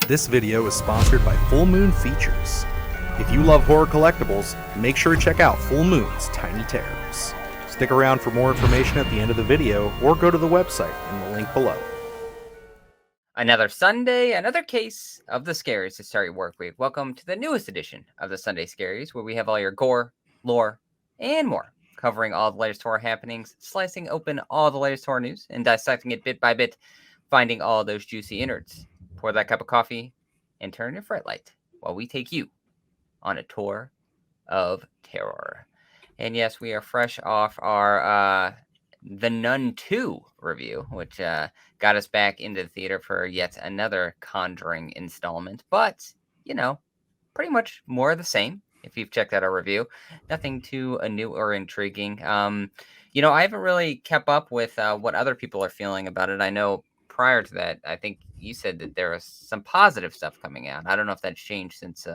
This video is sponsored by Full Moon Features. If you love horror collectibles, make sure to check out Full Moon's Tiny Terrors. Stick around for more information at the end of the video, or go to the website in the link below. Another Sunday, another case of the Scaries to start your work week. Welcome to the newest edition of the Sunday Scaries, where we have all your gore, lore, and more, covering all the latest horror happenings, slicing open all the latest horror news, and dissecting it bit by bit, finding all those juicy innards. Pour that cup of coffee and turn your fright light while we take you on a tour of terror. And yes, we are fresh off our The Nun 2 review, which got us back into the theater for yet another Conjuring installment. But, you know, pretty much more of the same. If you've checked out our review, nothing too new or intriguing. I haven't really kept up with what other people are feeling about it. I know prior to that, I think you said that there was some positive stuff coming out. I don't know if that's changed since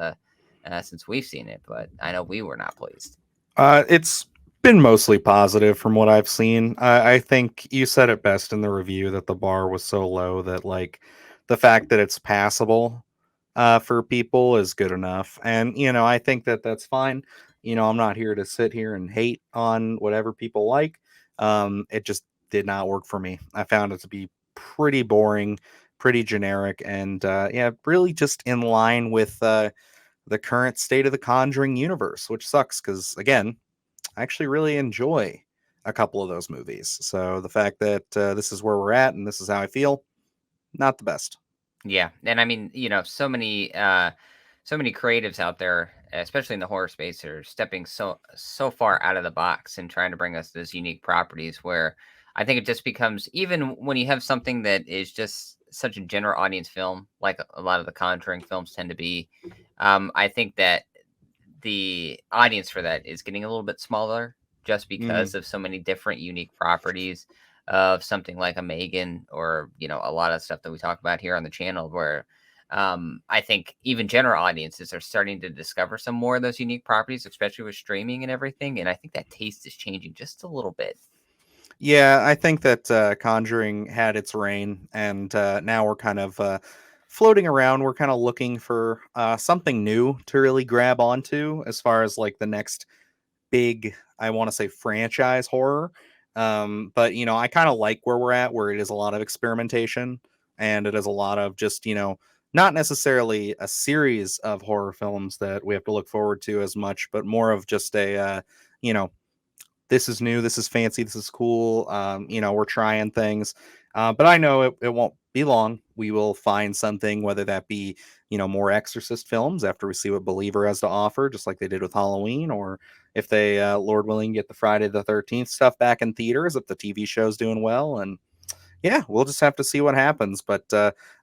we've seen it, but I know we were not pleased. It's been mostly positive from what I've seen. I think you said it best in the review that the bar was so low that, like, the fact that it's passable for people is good enough. And, I think that that's fine. I'm not here to sit here and hate on whatever people like. It just did not work for me. I found it to be pretty boring, pretty generic, and really just in line with the current state of the Conjuring universe, which sucks because, again, I actually really enjoy a couple of those movies. So the fact that this is where we're at and this is how I feel, not the best. Yeah, and I mean, so many creatives out there, especially in the horror space, are stepping so far out of the box and trying to bring us those unique properties where I think it just becomes, even when you have something that is just such a general audience film, like a lot of the Conjuring films tend to be, I think that the audience for that is getting a little bit smaller just because of so many different unique properties of something like a Megan, or a lot of stuff that we talk about here on the channel, where I think even general audiences are starting to discover some more of those unique properties, especially with streaming and everything. And I think that taste is changing just a little bit. Yeah, I think that Conjuring had its reign, and now we're kind of floating around. We're kind of looking for something new to really grab onto as far as like the next big, I want to say, franchise horror. But I kind of like where we're at, where it is a lot of experimentation, and it is a lot of just not necessarily a series of horror films that we have to look forward to as much, but more of just a this is new, this is fancy, this is cool. We're trying things, but I know it won't be long. We will find something, whether that be more Exorcist films after we see what Believer has to offer, just like they did with Halloween, or if they, Lord willing, get the Friday the 13th stuff back in theaters, if the TV show's doing well. And yeah, we'll just have to see what happens. But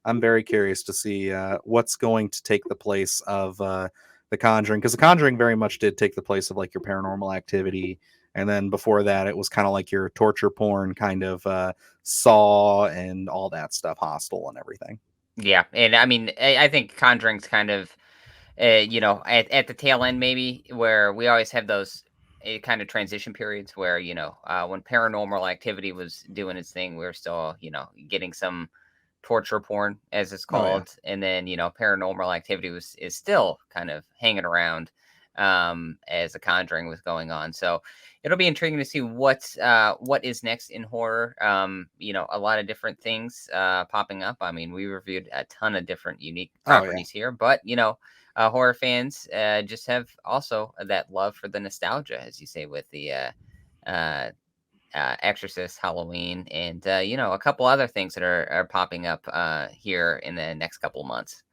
I'm very curious to see what's going to take the place of The Conjuring, because The Conjuring very much did take the place of like your Paranormal Activity. And then before that, it was kind of like your torture porn kind of Saw and all that stuff, Hostel and everything. Yeah, and I mean, I think Conjuring's kind of, at the tail end, maybe, where we always have those kind of transition periods where, when Paranormal Activity was doing its thing, we were still, getting some torture porn, as it's called. Oh, yeah. And then, Paranormal Activity is still kind of hanging around as The Conjuring was going on. So it'll be intriguing to see what is next in horror. A lot of different things popping up. I mean, we reviewed a ton of different unique properties here, but horror fans just have also that love for the nostalgia, as you say, with the Exorcist, Halloween, and a couple other things that are popping up here in the next couple of months.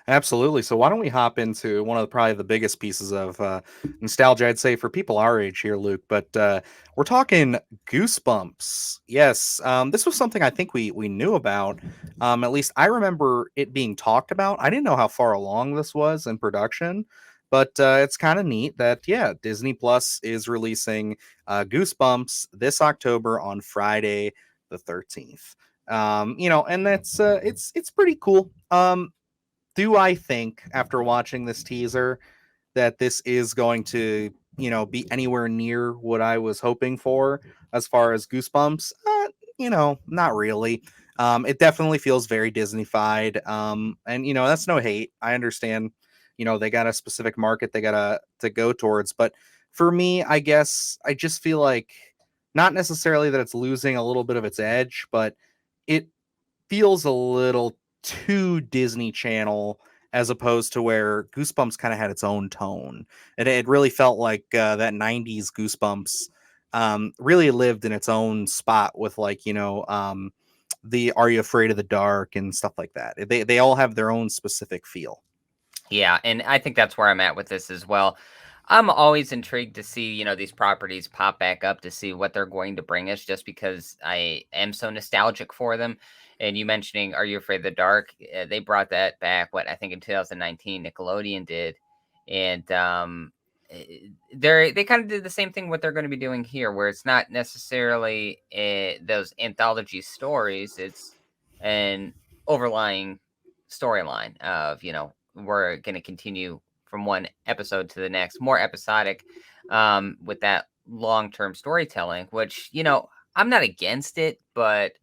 Absolutely. So why don't we hop into one of probably the biggest pieces of nostalgia, I'd say, for people our age here, Luke. But we're talking Goosebumps. Yes, this was something I think we knew about. At least I remember it being talked about. I didn't know how far along this was in production, but it's kind of neat that, yeah, Disney Plus is releasing Goosebumps this October on Friday the 13th. And that's it's pretty cool. Do I think, after watching this teaser, that this is going to, be anywhere near what I was hoping for as far as Goosebumps? Not really. It definitely feels very Disney-fied. And that's no hate. I understand, they got a specific market they gotta to go towards. But for me, I guess I just feel like not necessarily that it's losing a little bit of its edge, but it feels a little too Disney Channel as opposed to where Goosebumps kind of had its own tone. It really felt like that 90s Goosebumps really lived in its own spot with the Are You Afraid of the Dark and stuff like that. They all have their own specific feel. Yeah, and I think that's where I'm at with this as well. I'm always intrigued to see, these properties pop back up to see what they're going to bring us just because I am so nostalgic for them. And you mentioning Are You Afraid of the Dark? They brought that back, what I think in 2019, Nickelodeon did. And they kind of did the same thing what they're going to be doing here, where it's not necessarily those anthology stories, it's an overlying storyline of, we're going to continue from one episode to the next, more episodic, with that long-term storytelling, which, I'm not against it, but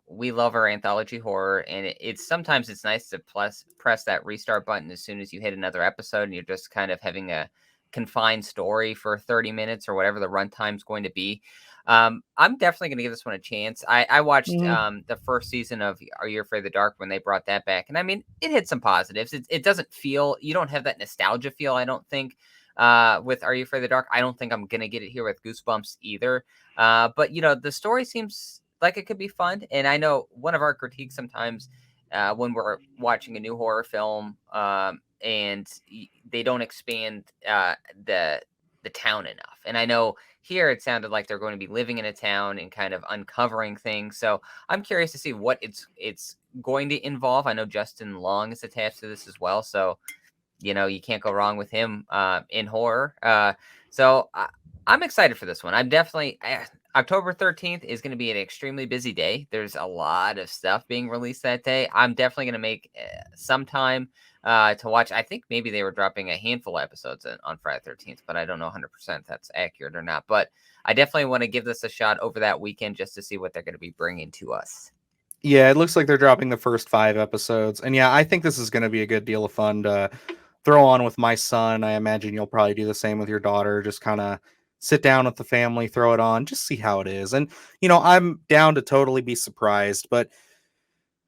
we love our anthology horror, and it's sometimes it's nice to press that restart button as soon as you hit another episode and you're just kind of having a confined story for 30 minutes or whatever the runtime's going to be. I'm definitely going to give this one a chance. I watched the first season of Are You Afraid of the Dark when they brought that back, and I mean, it had some positives. It doesn't feel, you don't have that nostalgia feel, I don't think, with Are You Afraid of the Dark. I don't think I'm going to get it here with Goosebumps either. But the story seems like it could be fun, and I know one of our critiques sometimes when we're watching a new horror film, and they don't expand the town enough. And I know here it sounded like they're going to be living in a town and kind of uncovering things. So I'm curious to see what it's going to involve. I know Justin Long is attached to this as well, so you can't go wrong with him in horror. So I'm excited for this one. I'm definitely October 13th is going to be an extremely busy day. There's a lot of stuff being released that day. I'm definitely going to make some time to watch. I think maybe they were dropping a handful of episodes on Friday 13th, but I don't know 100% if that's accurate or not. But I definitely want to give this a shot over that weekend just to see what they're going to be bringing to us. Yeah, it looks like they're dropping the first 5 episodes. And yeah, I think this is going to be a good deal of fun to throw on with my son. I imagine you'll probably do the same with your daughter. Just kind of sit down with the family, throw it on, just see how it is. And, I'm down to totally be surprised. But,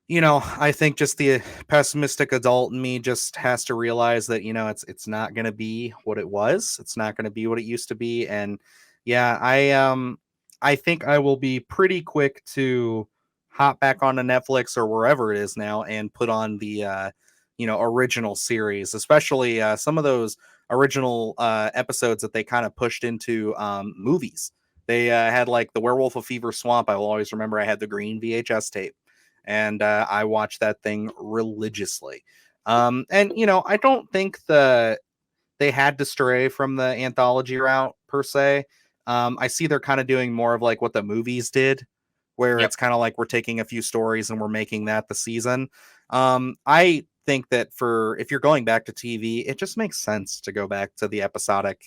I think just the pessimistic adult in me just has to realize that, it's not going to be what it was. It's not going to be what it used to be. And yeah, I think I will be pretty quick to hop back onto Netflix or wherever it is now and put on the original series, especially some of those original episodes that they kind of pushed into movies. They had like the Werewolf of Fever Swamp. I will always remember I had the green VHS tape, and I watched that thing religiously. And I don't think they had to stray from the anthology route per se. I see they're kind of doing more of like what the movies did, where Yep. it's kind of like we're taking a few stories and we're making that the season. I think that if you're going back to TV, it just makes sense to go back to the episodic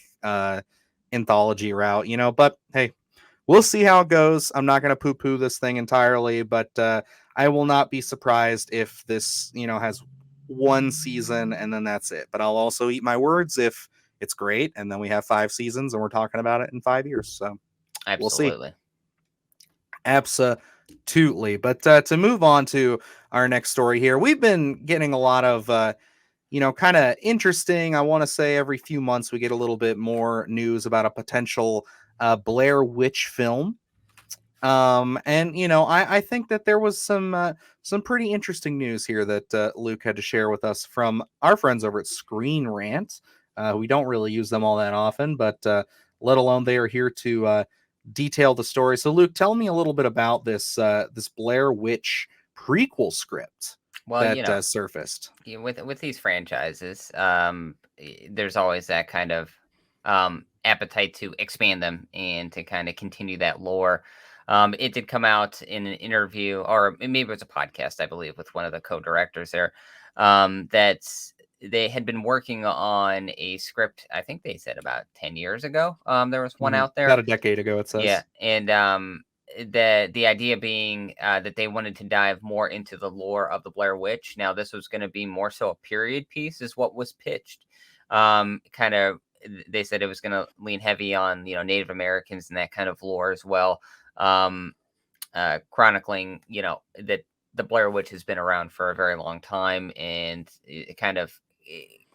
anthology route, But hey, we'll see how it goes. I'm not going to poo-poo this thing entirely, but I will not be surprised if this, has one season and then that's it. But I'll also eat my words if it's great and then we have 5 seasons and we're talking about it in 5 years. So we'll see. Absolutely. Absolutely. But to move on to our next story here, we've been getting a lot of kind of interesting. I want to say every few months we get a little bit more news about a potential Blair Witch film. And I think that there was some pretty interesting news here that Luke had to share with us from our friends over at Screen Rant. We don't really use them all that often, but let alone they are here to detail the story. So, Luke, tell me a little bit about this Blair Witch prequel script Well, that surfaced. with these franchises, there's always that kind of appetite to expand them and to kind of continue that lore. It did come out in an interview, or maybe it was a podcast, I believe, with one of the co-directors there, that they had been working on a script. I think they said about 10 years ago. There was one out there. About a decade ago, it Yeah, says. and the idea being that they wanted to dive more into the lore of the Blair Witch. Now, this was going to be more so a period piece, is what was pitched. Kind of, they said it was going to lean heavy on Native Americans and that kind of lore as well. Chronicling that the Blair Witch has been around for a very long time, and it kind of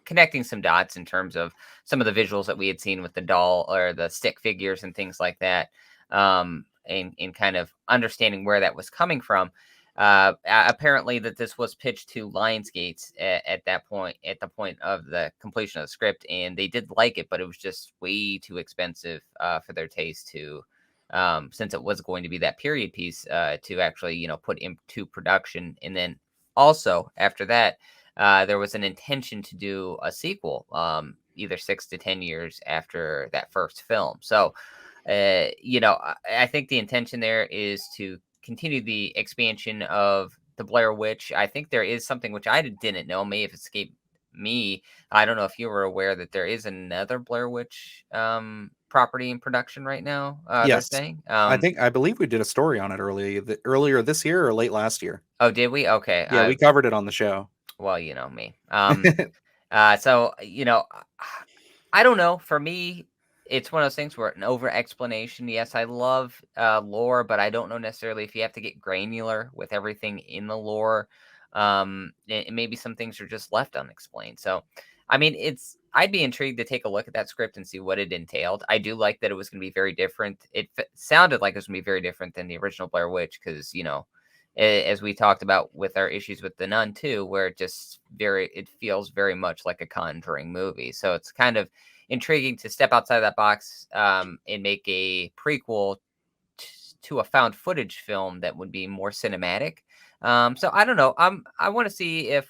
connecting some dots in terms of some of the visuals that we had seen with the doll or the stick figures and things like that. And kind of understanding where that was coming from. Apparently that this was pitched to Lionsgate at that point, at the point of the completion of the script, and they did like it, but it was just way too expensive for their taste to, since it was going to be that period piece, to actually, put into production. And then also after that, there was an intention to do a sequel, either 6 to 10 years after that first film. So, I think the intention there is to continue the expansion of the Blair Witch. I think there is something which I didn't know, may have escaped me. I don't know if you were aware that there is another Blair Witch property in production right now. They're Yes. saying. I believe we did a story on it earlier this year or late last year. Oh, did we? Okay. Yeah, we covered it on the show. Well, you know me. So I don't know. For me, it's one of those things where an over explanation. Yes, I love lore, but I don't know necessarily if you have to get granular with everything in the lore. And maybe some things are just left unexplained. So, I mean, I'd be intrigued to take a look at that script and see what it entailed. I do like that it was going to be very different. It sounded like it was going to be very different than the original Blair Witch because, as we talked about with our issues with The Nun too, where it feels very much like a Conjuring movie. So it's kind of intriguing to step outside that box and make a prequel to a found footage film that would be more cinematic. So I don't know. I want to see if,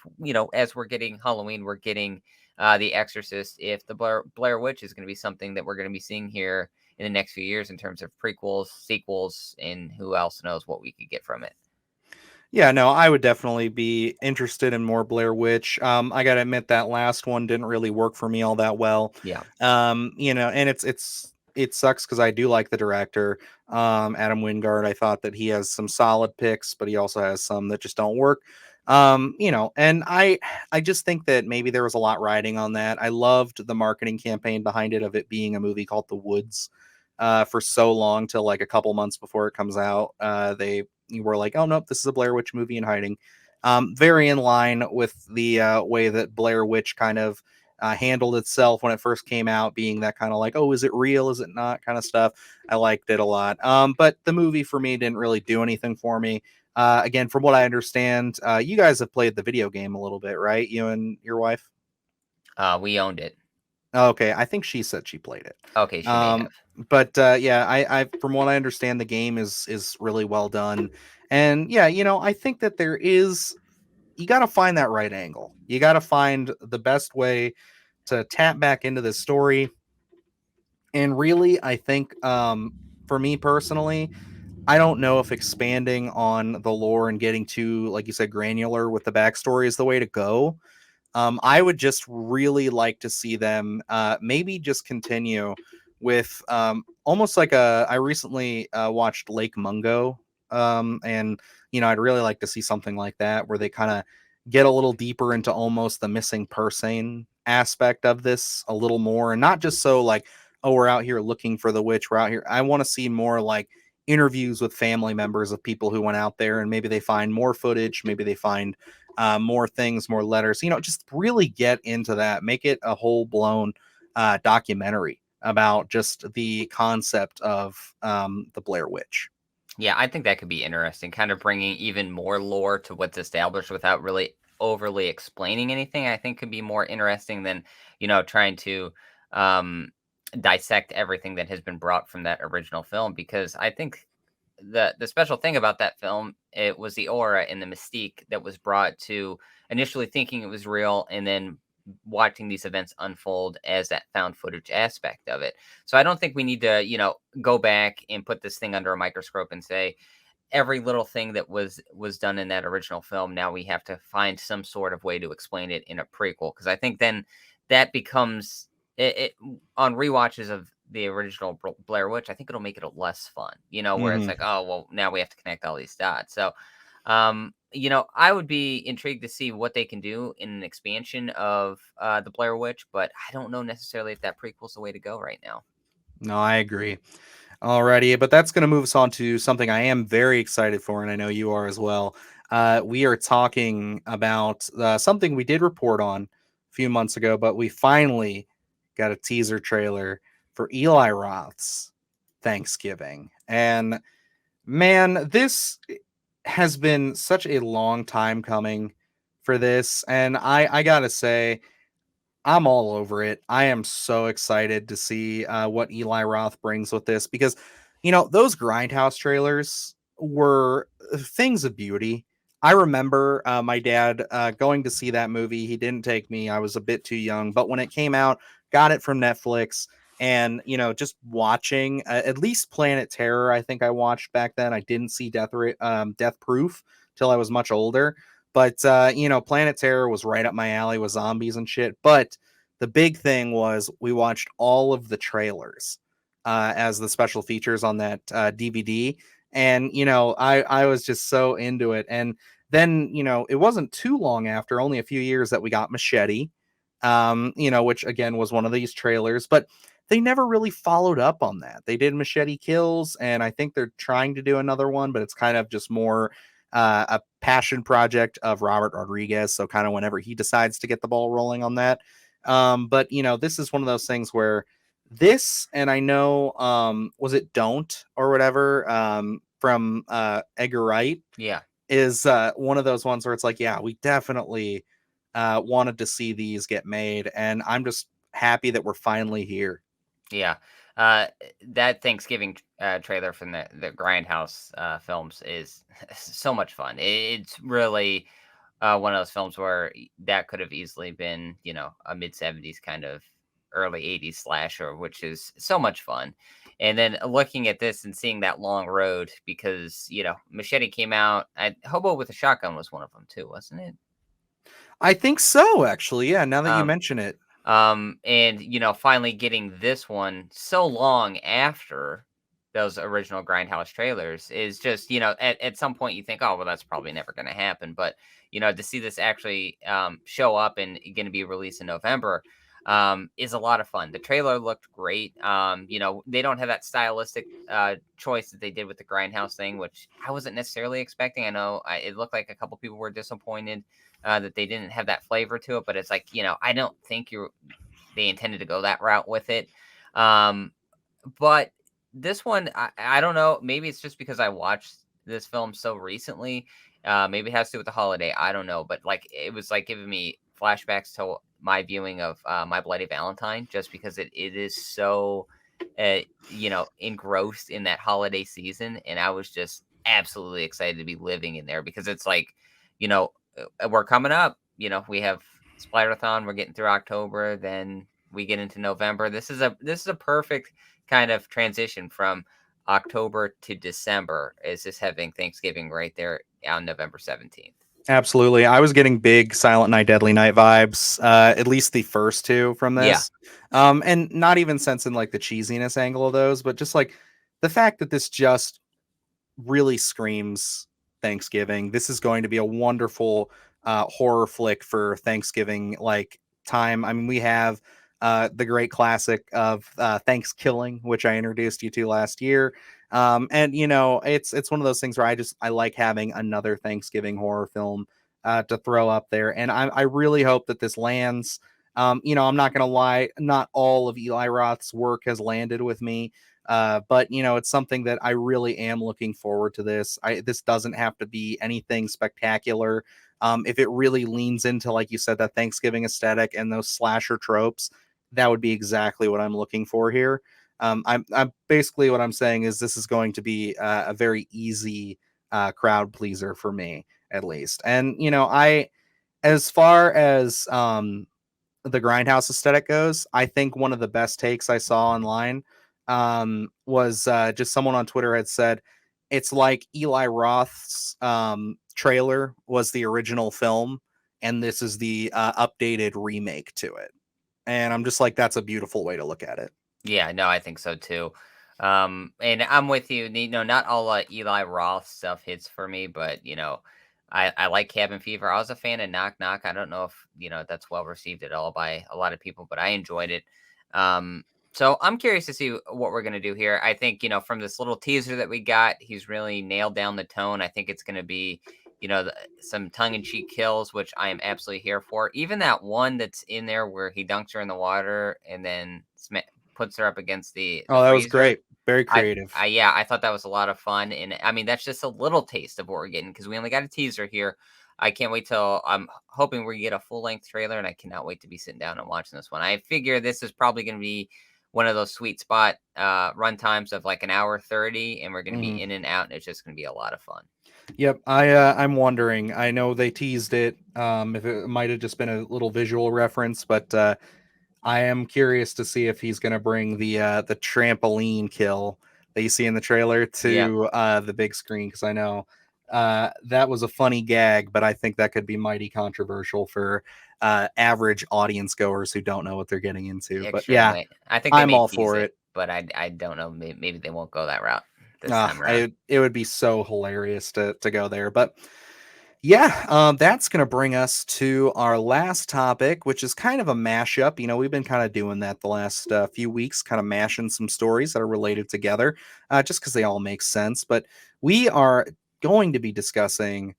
as we're getting Halloween, we're getting The Exorcist, if the Blair Witch is going to be something that we're going to be seeing here in the next few years in terms of prequels, sequels, and who else knows what we could get from it. Yeah, no, I would definitely be interested in more Blair Witch. I gotta admit that last one didn't really work for me all that well. Yeah. And it sucks because I do like the director, Adam Wingard. I thought that he has some solid picks, but he also has some that just don't work. And I just think that maybe there was a lot riding on that. I loved the marketing campaign behind it of it being a movie called The Woods. For so long till like a couple months before it comes out. They were like, oh, nope, this is a Blair Witch movie in hiding. Very in line with the way that Blair Witch kind of handled itself when it first came out, being that kind of like, oh, is it real? Is it not? Kind of stuff. I liked it a lot. But the movie for me didn't really do anything for me. Again, from what I understand, you guys have played the video game a little bit, right? You and your wife? We owned it. Okay, I think she said she played it. Okay, she may have. But yeah, I from what I understand, the game is really well done, and yeah, I think that you got to find that right angle. You got to find the best way to tap back into this story, and really, I think for me personally, I don't know if expanding on the lore and getting too, like you said, granular with the backstory is the way to go. I would just really like to see them maybe just continue with almost like I recently watched Lake Mungo. And, I'd really like to see something like that where they kind of get a little deeper into almost the missing person aspect of this a little more. And not just so like, oh, we're out here looking for the witch. We're out here. I want to see more like interviews with family members of people who went out there and maybe they find more footage. Maybe they find more things, more letters, just really get into that, make it a whole blown documentary about just the concept of the Blair Witch. Yeah, I think that could be interesting, kind of bringing even more lore to what's established without really overly explaining anything. I think could be more interesting than, trying to um, dissect everything that has been brought from that original film. Because I think the special thing about that film, it was the aura and the mystique that was brought to initially thinking it was real and then watching these events unfold as that found footage aspect of it. So I don't think we need to, go back and put this thing under a microscope and say every little thing that was done in that original film, now we have to find some sort of way to explain it in a prequel, because I think then that becomes it on rewatches of the original Blair Witch, I think it'll make it less fun, where it's Hmm. like, oh, well, now we have to connect all these dots. So, I would be intrigued to see what they can do in an expansion of the Blair Witch, but I don't know necessarily if that prequel's the way to go right now. No, I agree. Alrighty, but that's going to move us on to something I am very excited for, and I know you are as well. We are talking about something we did report on a few months ago, but we finally got a teaser trailer for Eli Roth's Thanksgiving. And man, this has been such a long time coming for this. And I gotta say, I'm all over it. I am so excited to see what Eli Roth brings with this because, those Grindhouse trailers were things of beauty. I remember my dad going to see that movie. He didn't take me. I was a bit too young, but when it came out, got it from Netflix. And just watching at least Planet Terror, I think I watched back then. I didn't see Death Proof till I was much older, but Planet Terror was right up my alley with zombies and shit. But the big thing was we watched all of the trailers as the special features on that DVD, and I was just so into it. And then it wasn't too long after, only a few years, that we got Machete, which again was one of these trailers, but they never really followed up on that. They did Machete Kills, and I think they're trying to do another one, but it's kind of just more a passion project of Robert Rodriguez. So kind of whenever he decides to get the ball rolling on that. But this is one of those things where this, and I know, was it Don't or whatever, from Edgar Wright, Yeah. is one of those ones where it's like, yeah, we definitely wanted to see these get made, and I'm just happy that we're finally here. Yeah. That Thanksgiving trailer from the Grindhouse films is so much fun. It's really one of those films where that could have easily been, a mid 70s kind of early 80s slasher, which is so much fun. And then looking at this and seeing that long road, because, Machete came out, Hobo with a Shotgun was one of them too, wasn't it? I think so, actually. Yeah, now that you Um, mention it. and finally getting this one so long after those original Grindhouse trailers is just, at some point you think, oh, well, that's probably never going to happen. But, to see this actually show up and going to be released in November is a lot of fun. The trailer looked great. They don't have that stylistic choice that they did with the Grindhouse thing, which I wasn't necessarily expecting. I know it looked like a couple people were disappointed that they didn't have that flavor to it, but it's like, I don't think they intended to go that route with it. Um, but this one, I don't know. Maybe it's just because I watched this film so recently. Maybe it has to do with the holiday. I don't know. But like, it was like giving me flashbacks to my viewing of My Bloody Valentine, just because it is so, engrossed in that holiday season. And I was just absolutely excited to be living in there because it's like, we're coming up. We have Splatter-a-thon. We're getting through October. Then we get into November. This is a perfect kind of transition from October to December. Is just having Thanksgiving right there on November 17th. Absolutely. I was getting big Silent Night, Deadly Night vibes, at least the first two from Yeah, this. And not even sensing like the cheesiness angle of those, but just like the fact that this just really screams Thanksgiving. This is going to be a wonderful horror flick for Thanksgiving like time. I mean, we have the great classic of Thanksgiving, which I introduced you to last year. And it's one of those things where I like having another Thanksgiving horror film to throw up there, and I really hope that this lands. I'm not gonna lie, not all of Eli Roth's work has landed with me. But it's something that I really am looking forward to. This doesn't have to be anything spectacular. If it really leans into, like you said, that Thanksgiving aesthetic and those slasher tropes, that would be exactly what I'm looking for here. I'm basically what I'm saying is this is going to be a very easy crowd pleaser for me, at least. And as far as the grindhouse aesthetic goes, I think one of the best takes I saw online was just someone on Twitter had said it's like Eli Roth's trailer was the original film, and this is the updated remake to it. And I'm just like, that's a beautiful way to look at it. Yeah, no, I think so too. And I'm with you. Not all Eli Roth stuff hits for me, but I like Cabin Fever. I was a fan of Knock Knock. I don't know if that's well received at all by a lot of people, but I enjoyed it. Um, so I'm curious to see what we're gonna do here. I think from this little teaser that we got, he's really nailed down the tone. I think it's gonna be some tongue-in-cheek kills, which I am absolutely here for. Even that one that's in there where he dunks her in the water and then puts her up against the Oh, that was freezer. great. Very I creative. I yeah, I thought that was a lot of fun, and I mean that's just a little taste of what we're getting because we only got a teaser here. I can't wait till I'm hoping we get a full length trailer, and I cannot wait to be sitting down and watching this one. I figure this is probably going to be one of those sweet spot run times of like an hour 30, and we're going to be Mhm. in and out, and it's just going to be a lot of fun. Yep, I'm wondering. I know they teased it. If it might have just been a little visual reference, but I am curious to see if he's going to bring the trampoline kill that you see in the trailer Yeah. to the big screen, because I know that was a funny gag, but I think that could be mighty controversial for average audience goers who don't know what they're getting into. But yeah, Extremely. I think they I'm may all tease for it, it. but I don't know. Maybe they won't go that route this time around. It would be so hilarious to go there, but yeah, that's going to bring us to our last topic, which is kind of a mashup. We've been kind of doing that the last few weeks, kind of mashing some stories that are related together, just because they all make sense. But we are going to be discussing,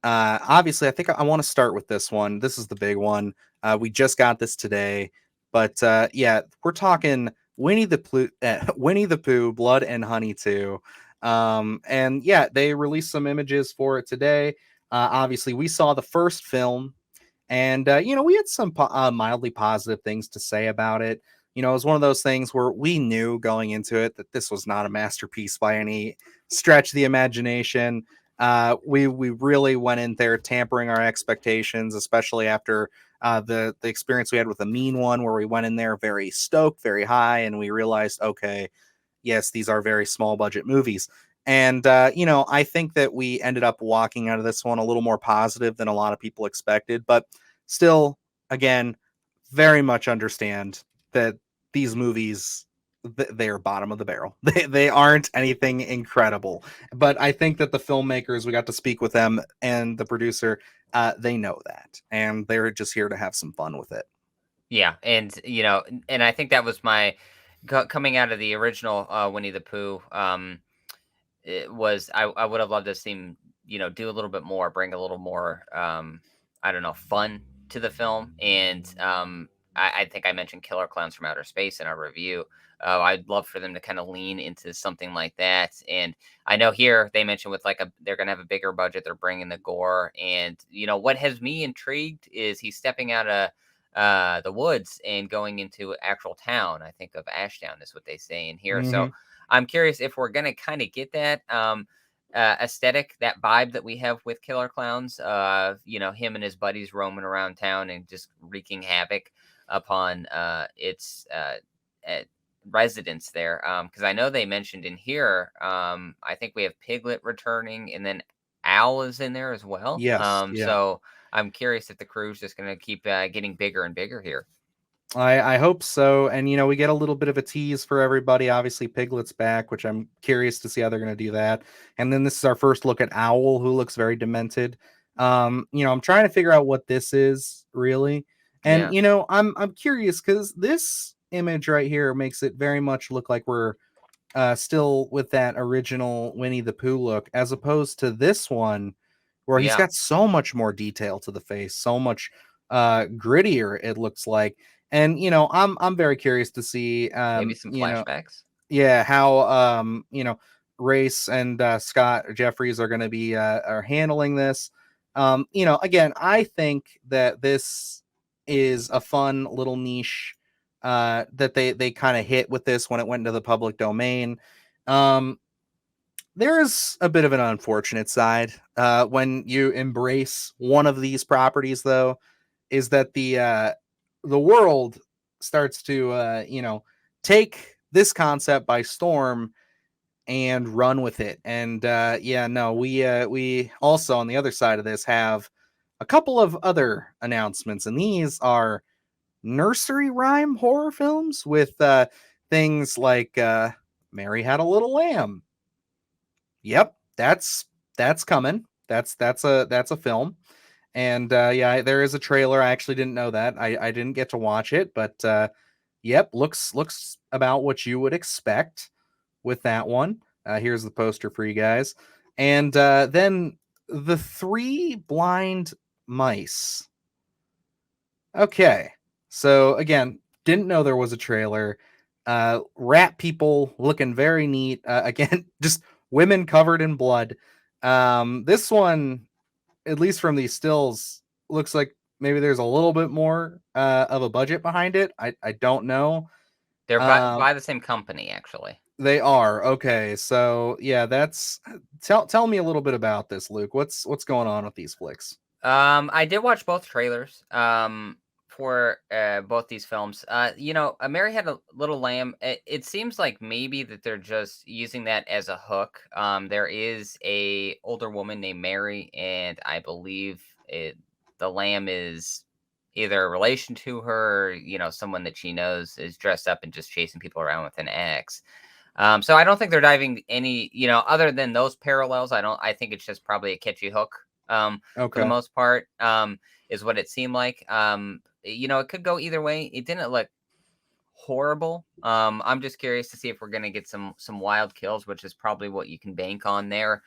obviously, I think I want to start with this one. This is the big one. We just got this today, but yeah, we're talking Winnie the Pooh, Winnie the Pooh, Blood and Honey 2. And yeah, they released some images for it today. Obviously, we saw the first film, and we had some mildly positive things to say about it. It was one of those things where we knew going into it that this was not a masterpiece by any stretch of the imagination. We really went in there tampering our expectations, especially after the experience we had with the Mean One, where we went in there very stoked, very high, and we realized, okay, yes, these are very small budget movies. And, I think that we ended up walking out of this one a little more positive than a lot of people expected, but still, again, very much understand that these movies, they are bottom of the barrel. They aren't anything incredible. But I think that the filmmakers, we got to speak with them and the producer, they know that. And they're just here to have some fun with it. Yeah, and I think that was my coming out of the original Winnie the Pooh. It was I would have loved to see him, do a little bit more, bring a little more, I don't know, fun to the film. And I think I mentioned Killer Clowns from Outer Space in our review. I'd love for them to kind of lean into something like that. And I know here they mentioned with they're gonna have a bigger budget. They're bringing the gore, and what has me intrigued is he's stepping out of the woods and going into actual town. I think of Ashtown is what they say in here. So Hmm. I'm curious if we're gonna kind of get that aesthetic, that vibe that we have with Killer Clowns. Him and his buddies roaming around town and just wreaking havoc upon its residents there. Because I know they mentioned in here, I think we have Piglet returning, and then Owl is in there as well. Yes. Yeah. So I'm curious if the crew's just gonna keep getting bigger and bigger here. I hope so. And we get a little bit of a tease for everybody. Obviously, Piglet's back, which I'm curious to see how they're going to do that. And then this is our first look at Owl, who looks very demented. I'm trying to figure out what this is really. And Yeah, I'm curious because this image right here makes it very much look like we're still with that original Winnie the Pooh look, as opposed to this one where he's yeah, got so much more detail to the face, so much grittier it looks like. And I'm very curious to see maybe some flashbacks. yeah, how Race and Scott Jeffries are going to be are handling this. Again, I think that this is a fun little niche that they kind of hit with this when it went into the public domain. Um, there is a bit of an unfortunate side when you embrace one of these properties, though, is that the world starts to take this concept by storm and run with it. And yeah, no, we also on the other side of this have a couple of other announcements, and these are nursery rhyme horror films with things like Mary Had a Little Lamb. Yep, that's coming. That's a film. And yeah, there is a trailer. I actually didn't know that. I didn't get to watch it, but yep, looks about what you would expect with that one. Here's the poster for you guys. And then the Three Blind Mice. Okay. So again, didn't know there was a trailer. Rat people looking very neat. Again, just women covered in blood. This one, at least from these stills, looks like maybe there's a little bit more of a budget behind it. I don't know. They're by the same company, actually. They are. Okay. So yeah, that's tell me a little bit about this, Luke. What's going on with these flicks? I did watch both trailers for both these films. Mary Had a Little Lamb. It seems like maybe that they're just using that as a hook. There is a older woman named Mary, and I believe the lamb is either a relation to her, someone that she knows is dressed up and just chasing people around with an axe. So I don't think they're diving any, other than those parallels. I think it's just probably a catchy hook. For the Okay. most part, is what it seemed like. It could go either way. It didn't look horrible. I'm just curious to see if we're gonna get some wild kills, which is probably what you can bank on there.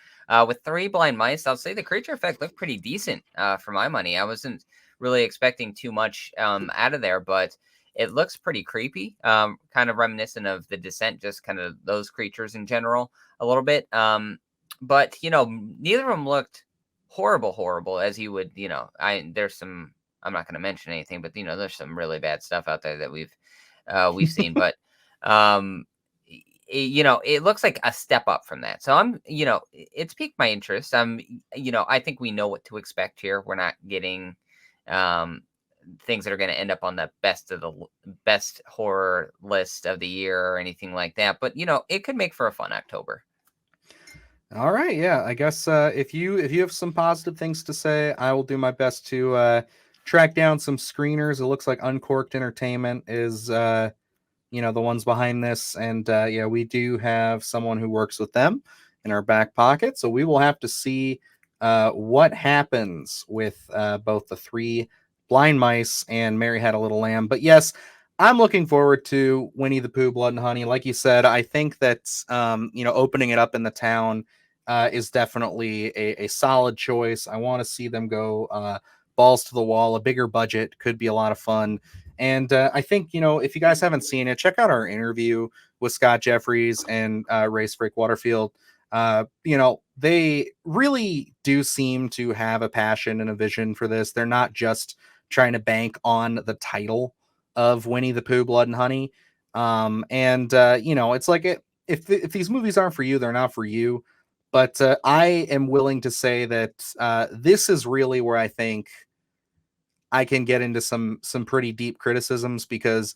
With Three Blind Mice, I'll say the creature effect looked pretty decent for my money. I wasn't really expecting too much out of there, but it looks pretty creepy. Kind of reminiscent of The Descent, just kind of those creatures in general a little bit. But neither of them looked horrible as you would. There's some. I'm not going to mention anything, but there's some really bad stuff out there that we've seen, but it looks like a step up from that. So it's piqued my interest. I think we know what to expect here. We're not getting things that are going to end up on the best horror list of the year or anything like that. But it could make for a fun October. All right, yeah. I guess if you have some positive things to say, I will do my best to track down some screeners. It looks like Uncorked Entertainment is the ones behind this, and yeah, we do have someone who works with them in our back pocket. So we will have to see what happens with both the Three Blind Mice and Mary Had a Little Lamb. But yes, I'm looking forward to Winnie the Pooh, Blood and Honey. Like you said, I think that opening it up in the town is definitely a solid choice. I want to see them go balls to the wall. A bigger budget could be a lot of fun. And I think, if you guys haven't seen it, check out our interview with Scott Jeffries and Ray Frick Waterfield. They really do seem to have a passion and a vision for this. They're not just trying to bank on the title of Winnie the Pooh, Blood and Honey. It's like if these movies aren't for you, they're not for you. But I am willing to say that this is really where I think I can get into some pretty deep criticisms, because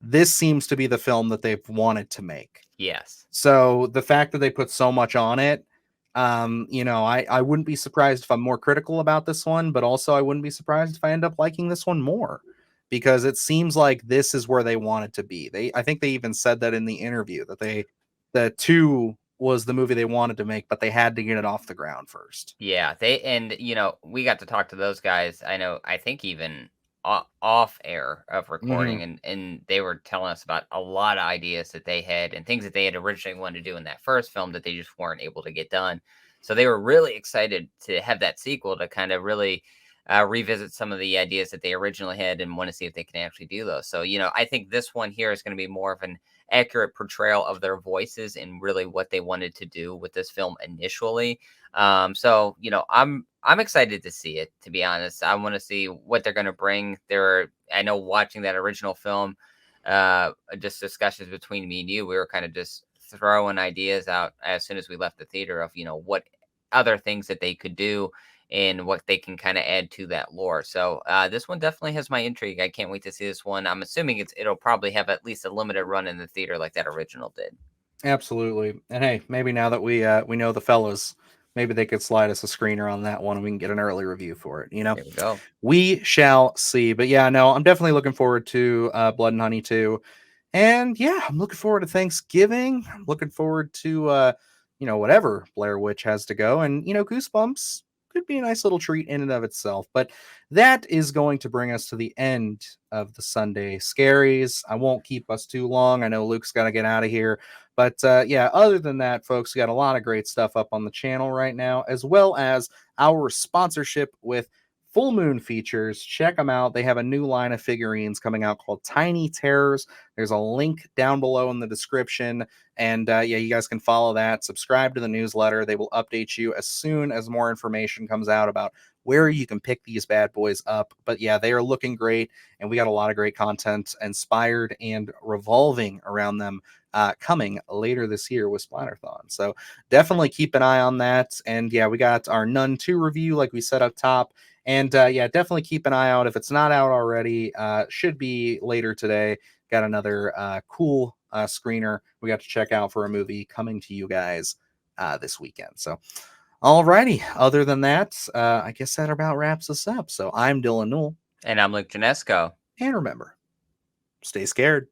this seems to be the film that they've wanted to make. Yes. So the fact that they put so much on it, I wouldn't be surprised if I'm more critical about this one, but also I wouldn't be surprised if I end up liking this one more, because it seems like this is where they wanted to be. I think they even said that in the interview, that the two was the movie they wanted to make, but they had to get it off the ground first. Yeah, we got to talk to those guys. I think even off air of recording, Mm-hmm. and they were telling us about a lot of ideas that they had and things that they had originally wanted to do in that first film that they just weren't able to get done. So they were really excited to have that sequel to kind of really revisit some of the ideas that they originally had and want to see if they can actually do those. So, I think this one here is going to be more of an accurate portrayal of their voices and really what they wanted to do with this film initially. So I'm excited to see it. To be honest, I want to see what they're going to bring. I know watching that original film, just discussions between me and you, we were kind of just throwing ideas out as soon as we left the theater of what other things that they could do and what they can kind of add to that lore. So this one definitely has my intrigue. I can't wait to see this one. I'm assuming it'll probably have at least a limited run in the theater like that original did. Absolutely. And hey, maybe now that we know the fellas, maybe they could slide us a screener on that one and we can get an early review for it. There we go. We shall see. But yeah, no, I'm definitely looking forward to Blood and Honey too. And yeah, I'm looking forward to Thanksgiving. I'm looking forward to whatever Blair Witch has to go. And Goosebumps could be a nice little treat in and of itself. But that is going to bring us to the end of the Sunday Scaries. I won't keep us too long. I know Luke's got to get out of here. But yeah, other than that, folks, we got a lot of great stuff up on the channel right now, as well as our sponsorship with Full Moon Features. Check them out. They have a new line of figurines coming out called Tiny Terrors. There's a link down below in the description. And yeah, you guys can follow that. Subscribe to the newsletter. They will update you as soon as more information comes out about where you can pick these bad boys up. But yeah, they are looking great. And we got a lot of great content inspired and revolving around them coming later this year with Splatterthon. So definitely keep an eye on that. And yeah, we got our Nun 2 review, like we said up top. And yeah, definitely keep an eye out. If it's not out already, should be later today. Got another cool screener we got to check out for a movie coming to you guys this weekend. So, alrighty. Other than that, I guess that about wraps us up. So I'm Dylan Newell. And I'm Luke Janisko. And remember, stay scared.